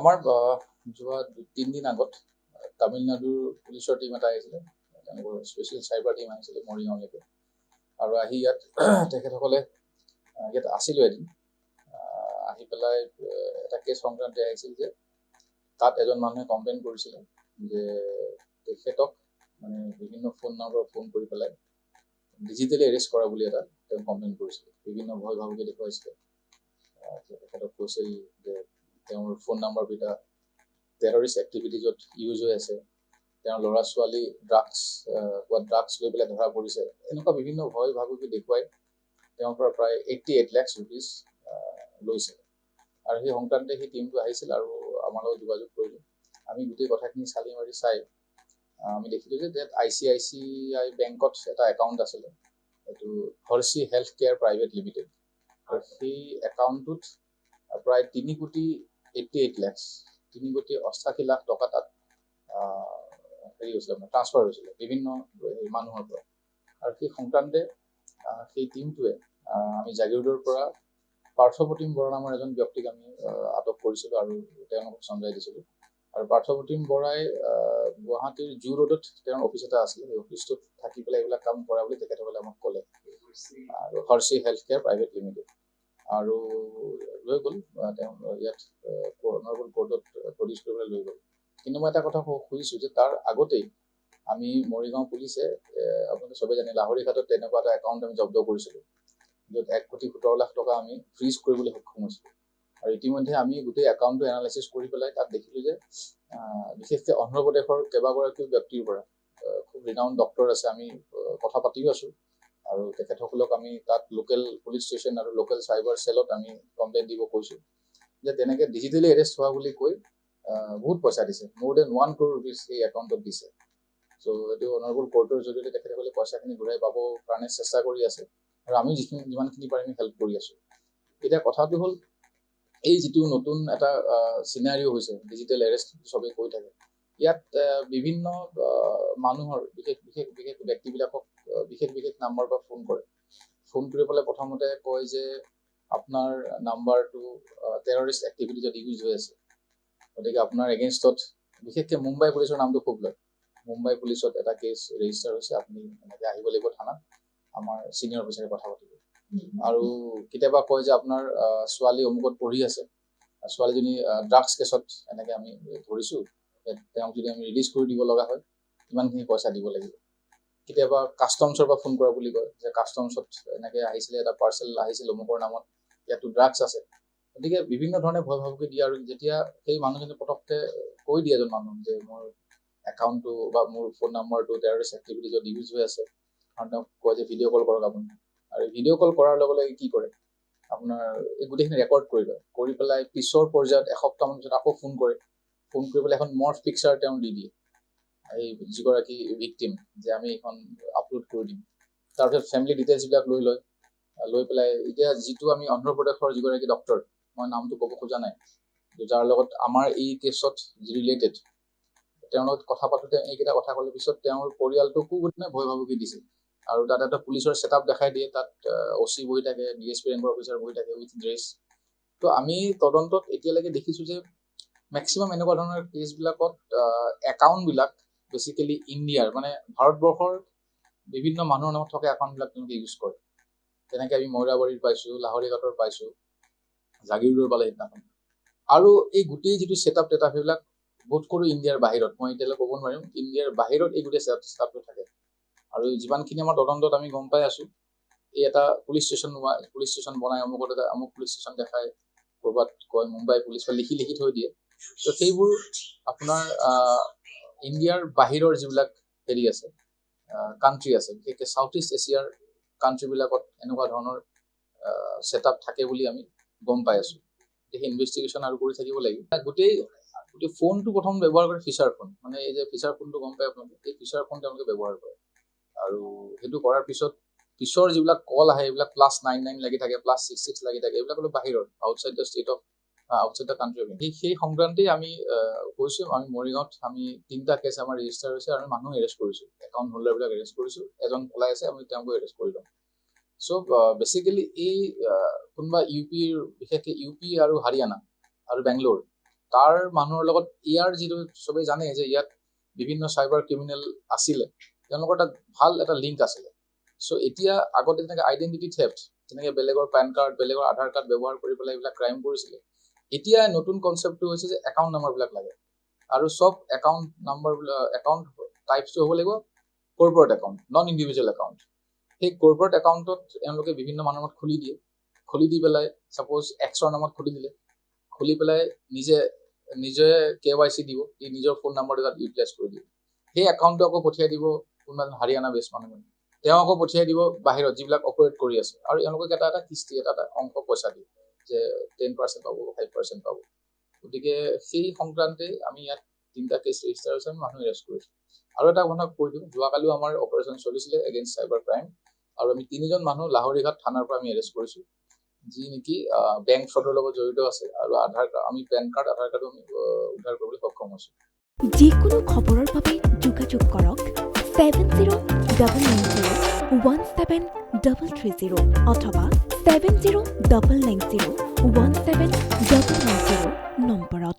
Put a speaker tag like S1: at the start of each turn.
S1: আমাৰ যোৱা 3 দিন আগত তামিলনাডুৰ পুলিচৰ টিম এটা আহিছিলে, তেওঁলোকৰ স্পেচিয়েল চাইবাৰ টিম আহিছিলে মৰিগাঁওলৈকে, আৰু আহি ইয়াত তেখেতসকলে ইয়াত আছিলোঁ এদিন। আহি পেলাই এটা কেছ সংক্ৰান্তে আহিছিল যে তাত এজন মানুহে কমপ্লেইন কৰিছিলে যে তেখেতক মানে বিভিন্ন ফোন নম্বৰত ফোন কৰি পেলাই ডিজিটেলি এৰেষ্ট কৰা বুলি এটা তেওঁ কমপ্লেইন কৰিছিলে। বিভিন্ন ভয় ভাবুকি দেখুৱাইছিলে। তেখেতক কৈছিল যে তেওঁৰ ফোন নম্বৰকেইটা টেৰৰিষ্ট এক্টিভিটিজত ইউজ হৈ আছে, তেওঁৰ ল'ৰা ছোৱালী ড্ৰাগছ লৈ পেলাই ধৰা পৰিছে, এনেকুৱা বিভিন্ন ভয় ভাবুকি দেখুৱাই তেওঁৰ পৰা প্ৰায় 88 লাখ ৰুপিজ লৈছে। আৰু সেই সংক্ৰান্তে সেই টিমটো আহিছিল আৰু আমাৰ লগত যোগাযোগ কৰিলোঁ। আমি গোটেই কথাখিনি চালি মাৰি চাই আমি দেখিলোঁ যে ICICI বেংকত এটা একাউণ্ট আছিলে, এইটো হৰ্ষি হেল্থ কেয়াৰ প্ৰাইভেট লিমিটেড, আৰু সেই একাউণ্টটোত প্ৰায় 3,88 লাখ 3,88 লাখ টকা তাত হেৰি হৈছিলে, ট্ৰান্সফাৰ হৈছিলে বিভিন্ন মানুহৰ পৰা। আৰু সেই সংক্ৰান্তে সেই টিমটোৱে আমি জাগিৰোডৰ পৰা পাৰ্থপ্ৰতিম বৰা নামৰ এজন ব্যক্তিক আমি আটক কৰিছিলোঁ আৰু তেওঁলোকক চমজাই দিছিলোঁ। আৰু পাৰ্থপ্ৰতিম বৰাই গুৱাহাটীৰ জু ৰোডত তেওঁৰ অফিচ এটা আছিলে, সেই অফিচটোত থাকি পেলাই এইবিলাক কাম কৰা বুলি তেখেতসকলে আমাক ক'লে, আৰু হৰ্ষি হেল্থ কেয়াৰ প্ৰাইভেট লিমিটেড। আৰু লৈ গ'ল তেওঁ ইয়াত অনাৰেবল কোৰ্টত প্ৰডিউচ কৰিবলৈ লৈ গ'ল। কিন্তু মই এটা কথা সুধিছোঁ যে তাৰ আগতেই আমি মৰিগাঁও পুলিচে আপোনালোকে চবেই জানে লাহৰীঘাটত তেনেকুৱা এটা একাউণ্ট আমি জব্দ কৰিছিলোঁ, য'ত 1,17 লাখ টকা আমি ফ্ৰিজ কৰিবলৈ সক্ষম হৈছিলোঁ। আৰু ইতিমধ্যে আমি গোটেই একাউণ্টটো এনালাইচিছ কৰি পেলাই তাত দেখিলোঁ যে বিশেষকৈ অন্ধ্ৰপ্ৰদেশৰ কেইবাগৰাকীও ব্যক্তিৰ পৰা খুব ৰিনাউণ্ড ডক্টৰ আছে, আমি কথা পাতিও আছোঁ। আৰু তেখেতসকলক আমি তাত লোকেল পুলিচ ষ্টেচন আৰু লোকেল চাইবাৰ চেলত আমি কমপ্লেইন দিব কৈছোঁ যে তেনেকৈ ডিজিটেলি এৰেষ্ট হোৱা বুলি কৈ বহুত পইচা দিছে, মোৰ দেন 1 crore ৰুপিজ এই একাউণ্টত দিছে। চ' এইটো অনাৰেবল কোৰ্টৰ জৰিয়তে তেখেতসকলে পইচাখিনি ঘূৰাই পাবৰ কাৰণে চেষ্টা কৰি আছে, আৰু আমি যিমানখিনি পাৰিম হেল্প কৰি আছোঁ। এতিয়া কথাটো হ'ল, এই যিটো নতুন এটা চিনাৰিঅ' হৈছে ডিজিটেল এৰেষ্ট চবেই কৈ থাকে, ইয়াত বিভিন্ন মানুহৰ বিশেষ ব্যক্তিবিলাকক বিশেষ নাম্বাৰৰ পৰা ফোন কৰে। ফোন কৰি পেলাই প্ৰথমতে কয় যে আপোনাৰ নাম্বাৰটো টেৰৰিষ্ট এক্টিভিটিজত ইউজ হৈ আছে, গতিকে আপোনাৰ এগেইনষ্টত বিশেষকৈ মুম্বাই পুলিচৰ নামটো খুব লয়। মুম্বাই পুলিচত এটা কেছ ৰেজিষ্টাৰ হৈছে, আপুনি এনেকৈ আহিব লাগিব থানাত, আমাৰ ছিনিয়ৰ অফিচাৰে কথা পাতিব। আৰু কেতিয়াবা কয় যে আপোনাৰ ছোৱালী অমুকত পঢ়ি আছে, ছোৱালীজনী ড্ৰাগছ কেছত এনেকৈ আমি ধৰিছোঁ, তেওঁক যদি আমি ৰিলিজ কৰি দিব লগা হয় ইমানখিনি পইচা দিব লাগিব। কেতিয়াবা কাষ্টমছৰ পৰা ফোন কৰা বুলি কয় যে কাষ্টমছত এনেকৈ আহিছিলে, এটা পাৰ্চেল আহিছিল অমুকৰ নামত, ইয়াতো ড্ৰাগছ আছে। গতিকে বিভিন্ন ধৰণে ভয় ভাবুকি দিয়ে। আৰু যেতিয়া সেই মানুহজনে পটককৈ কৈ দিয়ে এজন মানুহ যে মোৰ একাউণ্টটো বা মোৰ ফোন নাম্বাৰটো টেৰৰিষ্ট এক্টিভিটিজত ইউজ হৈ আছে, আৰু তেওঁক কয় যে ভিডিঅ' কল কৰক আপুনি। আৰু ভিডিঅ' কল কৰাৰ লগে লগে কি কৰে, আপোনাৰ এই গোটেইখিনি ৰেকৰ্ড কৰি লয়, কৰি পেলাই পিছৰ পৰ্যায়ত এসপ্তাহমান পিছত আকৌ ফোন কৰি পেলাই এখন মৰ্ফ পিকচাৰ তেওঁ দি দিয়ে এই যিগৰাকী ভিক্টিম, যে আমি এইখন আপলোড কৰি দিম। তাৰপিছত ফেমিলি ডিটেইলছবিলাক লৈ পেলাই এতিয়া যিটো আমি অন্ধ্ৰপ্ৰদেশৰ যিগৰাকী ডক্টৰ, মই নামটো ক'ব খোজা নাই, যাৰ লগত আমাৰ এই কেছত ৰিলেটেড, তেওঁৰ লগত কথা পাতোঁতে এইকেইটা কথা ক'লে পিছত তেওঁৰ পৰিয়ালটোকো গোটেই ভয় ভাবুকি দিছিল। আৰু তাত এটা পুলিচৰ ছেটআপ দেখাই দিয়ে, তাত OC বহি থাকে, DSP ৰেংকৰ অফিচাৰ বহি থাকে উইথ ড্ৰেছ। তো আমি তদন্তত এতিয়ালৈকে দেখিছোঁ যে মেক্সিমাম এনেকুৱা ধৰণৰ কেছবিলাকত একাউণ্টবিলাক বেচিকেলি ইণ্ডিয়াৰ, মানে ভাৰতবৰ্ষৰ বিভিন্ন মানুহৰ নামত থকা একাউণ্টবিলাক তেওঁলোকে ইউজ কৰে। তেনেকৈ আমি মইৰাবাৰীৰ পাইছোঁ, লাহৰীঘাটৰ পাইছোঁ, জাগিৰোডৰ পালে সেইদিনাখন। আৰু এই গোটেই যিটো ছেটআপ সেইবিলাক বোধ কৰোঁ ইণ্ডিয়াৰ বাহিৰত, মই এতিয়ালৈ ক'ব নোৱাৰিম, ইণ্ডিয়াৰ বাহিৰত এই গোটেই ছেটআপটো থাকে। আৰু যিমানখিনি আমাৰ তদন্তত আমি গম পাই আছোঁ, এই এটা পুলিচ ষ্টেচন বনাই অমুকত এটা আমুক পুলিচ ষ্টেচন দেখায়, ক'ৰবাত কয় মুম্বাই পুলিচ, লিখি থৈ দিয়ে। ত' সেইবোৰ আপোনাৰ ইণ্ডিয়াৰ বাহিৰৰ যিবিলাক হেৰি আছে, কাণ্ট্ৰি আছে, বিশেষকৈ চাউথ ইষ্ট এছিয়াৰ কাণ্ট্ৰিবিলাকত এনেকুৱা ধৰণৰ ছেটআপ থাকে বুলি আমি গম পাই আছোঁ। সেই ইনভেষ্টিগেশ্যন আৰু কৰি থাকিব লাগিব। গোটেই ফোনটো প্ৰথম ব্যৱহাৰ কৰে ফিচাৰ ফোন, মানে এই যে ফিচাৰ ফোনটো গম পায় আপোনালোকে, এই ফিচাৰ ফোন তেওঁলোকে ব্যৱহাৰ কৰে। আৰু সেইটো কৰাৰ পিছৰ যিবিলাক কল আহে, এইবিলাক +99 লাগি থাকে, +66 লাগি থাকে, এইবিলাক অলপ বাহিৰৰ, outside the state of outside the country. সেই সংক্ৰান্তেই আমি কৈছোঁ, আমি মৰিগাঁৱত আমি 3টা কেছ আমাৰ ৰেজিষ্টাৰ হৈছে আৰু মানুহ এৰেষ্ট কৰিছোঁ, একাউণ্ট হোল্ডাৰবিলাক এৰেষ্ট কৰিছোঁ, এজন পলাই আছে, আমি তেওঁকো এৰেষ্ট কৰি ল'ম। চ' বেচিকেলি এই কোনোবা বিশেষকৈ ইউ পি আৰু হাৰিয়ানা আৰু বেংগলোৰ, তাৰ মানুহৰ লগত ইয়াৰ যিটো চবেই জানে যে ইয়াত বিভিন্ন চাইবাৰ ক্ৰিমিনেল আছিলে, তেওঁলোকৰ তাত ভাল এটা লিংক আছিলে। চ' এতিয়া আগতে যেনেকৈ আইডেণ্টিটি থেফ্ট, যেনেকৈ বেলেগৰ পেন কাৰ্ড, বেলেগৰ আধাৰ কাৰ্ড ব্যৱহাৰ কৰি পেলাই এইবিলাক ক্ৰাইম কৰিছিলে, এতিয়া নতুন কনচেপ্টটো হৈছে যে একাউণ্ট নাম্বাৰবিলাক লাগে, আৰু চব একাউণ্ট টাইপছটো হ'ব লাগিব corporate account, non individual account. সেই কৰ্পৰেট একাউণ্টত এওঁলোকে বিভিন্ন মানুহৰ খুলি দিয়ে, খুলি দি পেলাই ছাপ'জ এক্সৰ নামত খুলি দিলে, খুলি পেলাই নিজে KYC দিব, দি নিজৰ ফোন নাম্বাৰটো তাত ইউটিলাইজ কৰি দিব। সেই একাউণ্টটো আকৌ পঠিয়াই দিব কোনোবা হাৰিয়ানা বেছ মানুহ, তেওঁ আকৌ পঠিয়াই দিব বাহিৰত যিবিলাক অপাৰেট কৰি আছে, আৰু এওঁলোকক এটা কিস্তি এটা অংক পইচা দিয়ে যে 10% পাব, 5% পাব। গতিকে সেই সংক্ৰান্তে আমি ইয়াত 3টা কেছ ৰেজিষ্টাৰ হৈছে, আমি মানুহ এৰেষ্ট কৰিছোঁ। আৰু এটা কথা কৈ দিওঁ, যোৱাকালিও আমাৰ অপাৰেশ্যন চলিছিলে এগেইনষ্ট চাইবাৰ ক্ৰাইম, আৰু আমি 3জন মানুহ লাহৰীঘাট থানাৰ পৰা আমি এৰেষ্ট কৰিছোঁ, যি নেকি বেংক ফ্ৰডৰ লগত জড়িত আছে, আৰু আমি পেন কাৰ্ড, আধাৰ কাৰ্ডো আমি উদ্ধাৰ কৰিবলৈ সক্ষম হৈছোঁ।
S2: যিকোনো খবৰৰ বাবে যোগাযোগ কৰক 7099017330 অথবা 7099017990।